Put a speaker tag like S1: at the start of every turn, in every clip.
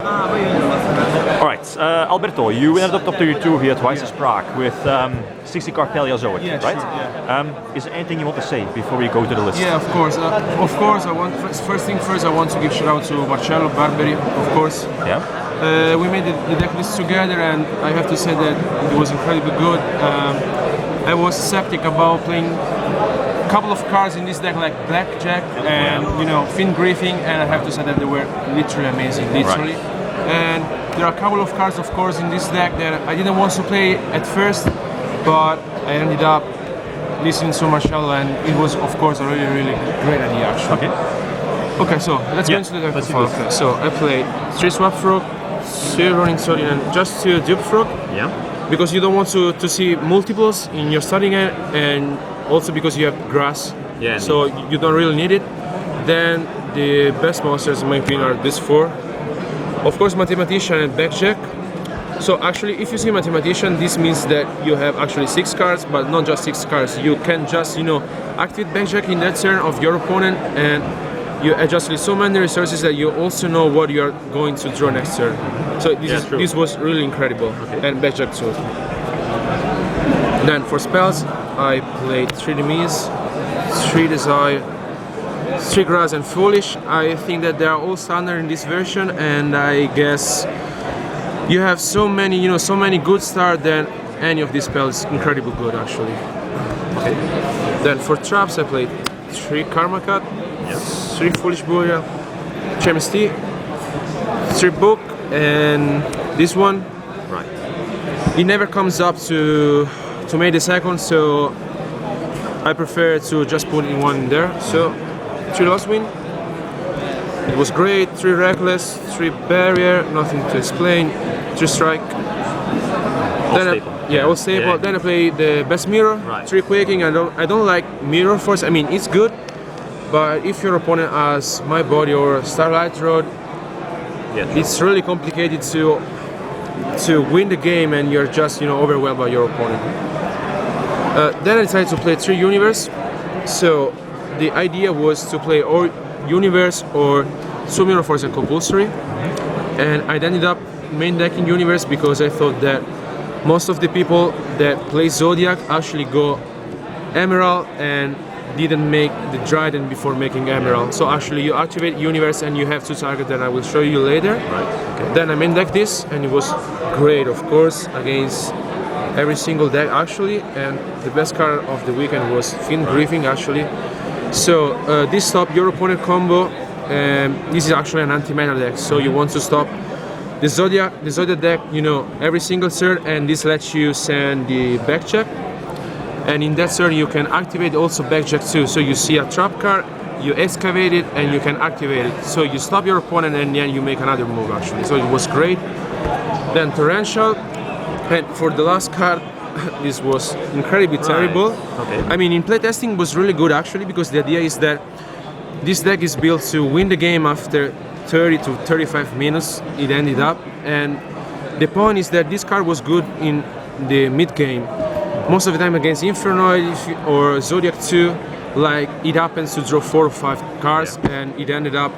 S1: All right, Alberto, you ended up top 32 here at YCS Prague with 60 card Paleozoic,
S2: Yeah,
S1: right?
S2: sure, yeah.
S1: Is there anything you want to say before we go to the list?
S2: Yeah, of course. I want first thing first. I want to give shout out to Marcello Barberi, of course.
S1: Yeah.
S2: We made the deck list together, and I have to say that it was incredibly good. I was skeptic about playing a couple of cards in this deck, like Blackjack and Fin Griffing, and I have to say that they were literally amazing, literally.
S1: Right.
S2: And there are a couple of cards, of course, in this deck that I didn't want to play at first, but I ended up listening to Marcello, and it was, of course, a really, really great idea, actually. Okay, so let's go into the deck. Okay, so I played 3 Swap Frog, 3 Running Sodium, and just 2 Dupe Frog.
S1: Yeah.
S2: Because you don't want to see multiples in your starting hand, and also because you have grass, so you don't really need it. Then the best monsters in my opinion are these 4. Of course, Mathematician and Backjack. So actually, if you see Mathematician, this means that you have actually 6 cards, but not just 6 cards. You can just activate Backjack in that turn of your opponent, and you adjust so many resources that you also know what you are going to draw next turn. So this was really incredible, and Backjack too. Then for spells, I played 3 Demise, 3 Desire, 3 Grass and Foolish. I think that they are all standard in this version, and I guess you have so many good start, then any of these spells is incredibly good actually. Okay. Then for traps, I played 3 Karma Cut, 3 Foolish Burial, Chemistry, 3 Book, and this one.
S1: Right.
S2: It never comes up to make the second, so I prefer to just put in one in there. So 3 Lost Wind. It was great. 3 Reckless, 3 Barrier, nothing to explain. 3 Strike. All staple.
S1: Yeah.
S2: Then I play the best mirror.
S1: Right.
S2: 3 Quaking. I don't like mirror force. I mean, it's good, but if your opponent has My Body or Starlight Road, it's really complicated to win the game, and you're just overwhelmed by your opponent. Then I decided to play 3 Universe. So the idea was to play or Universe or 2 Mirror Force and Compulsory, and I ended up main decking Universe because I thought that most of the people that play Zodiac actually go Emerald and didn't make the Dryden before making Emerald. So actually you activate Universe and you have 2 targets that I will show you later.
S1: Right. Okay.
S2: Then I main deck this, and it was great, of course, against every single deck actually, and the best card of the weekend was Fin Griffing actually. So this stop your opponent combo, this is actually an anti-mana deck, so you want to stop the Zodiac deck, every single turn, and this lets you send the Backjack, and in that turn you can activate also Backjack too. So you see a trap card, you excavate it, and you can activate it. So you stop your opponent, and then you make another move actually. So it was great. Then Torrential, and for the last card, this was incredibly terrible.
S1: Okay.
S2: I mean, in playtesting was really good actually, because the idea is that this deck is built to win the game after 30 to 35 minutes. It ended up, and the point is that this card was good in the mid game. Most of the time against Infernoid or Zodiac 2, like it happens to draw 4 or 5 cards, and it ended up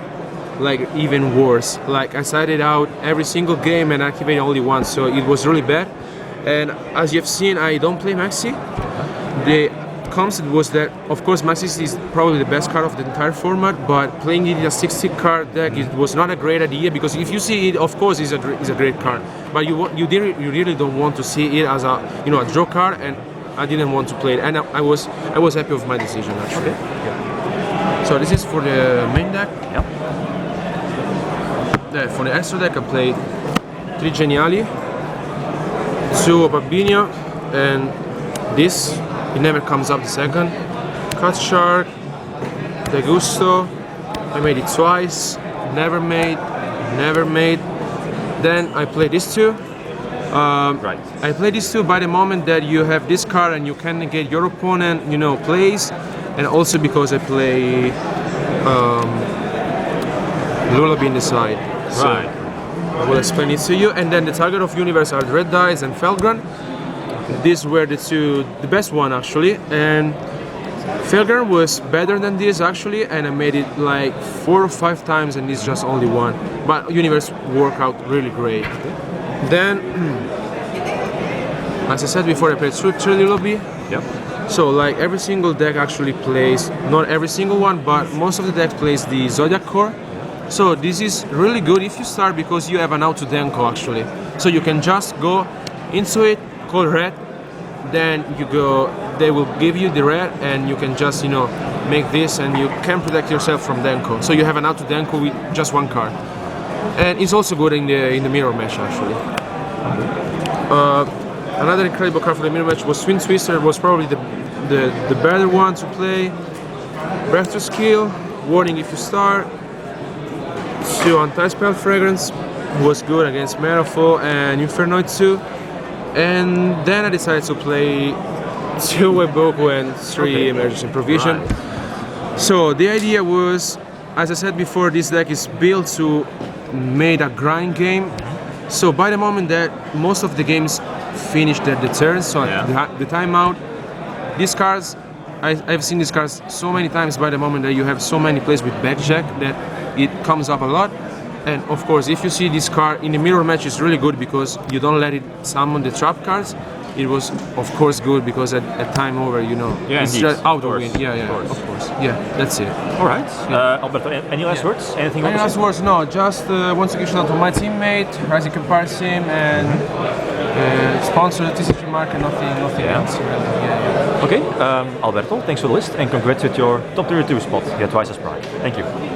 S2: like even worse. Like I sided out every single game and activated only once, so it was really bad. And as you've seen, I don't play Maxi. The concept was that, of course, Maxi is probably the best card of the entire format, but playing it in a 60 card deck, it was not a great idea, because if you see it, of course, it's a great card, but you really don't want to see it as a draw card, and I didn't want to play it, and I was happy with my decision actually. Okay. Yeah. So this is for the main deck.
S1: Yeah.
S2: For the extra deck, I played 3 Geniali, 2 Babinio, and this, it never comes up the second. Cut Shark, Degusto, I made it twice, never made. Then I play these 2.
S1: Right.
S2: I play these 2 by the moment that you have this card and you can negate your opponent, plays, and also because I play Lullaby in the side. So
S1: Right.
S2: I will explain it to you. And then the target of Universe are Red Dice and Felgran. These were the best one actually. And Felgar was better than this actually, and I made it like 4 or 5 times, and this just only one. But Universe worked out really great. Then, as I said before, I played Trilogy Lobby.
S1: Yep.
S2: So like every single deck actually plays, not every single one, but most of the deck plays the Zodiac Core. So this is really good if you start because you have an auto Denko actually. So you can just go into it, call red, then you go, they will give you the red, and you can just, you know, make this, and you can protect yourself from Denko. So you have an auto Denko with just one card. And it's also good in the mirror match actually. Another incredible card for the mirror match was Twin Twister. Was probably the better one to play. Breath to skill, warning if you start. 2 anti-spell fragrance was good against Merfolk and Infernoid 2. And then I decided to play 2 Weboku and 3 emergency provision.
S1: Right.
S2: So the idea was, as I said before, this deck is built to make a grind game. So by the moment that most of the games finish the turn, so at the timeout, these cards, I've seen these cards so many times by the moment that you have so many plays with backjack that it comes up a lot. And of course, if you see this card in the mirror match, it's really good because you don't let it summon the trap cards. It was, of course, good because at time over, you know, it's just auto win. Yeah, of course. Yeah, that's it.
S1: All right. Alberto, any last words? Anything?
S2: Any last words? No, just want to give a shout out to my teammate, Rising Comparison, and sponsor TCG Market, nothing else really. Yeah.
S1: Okay, Alberto, thanks for the list and congrats with your top 32 spot here at YCS Prague. Thank you.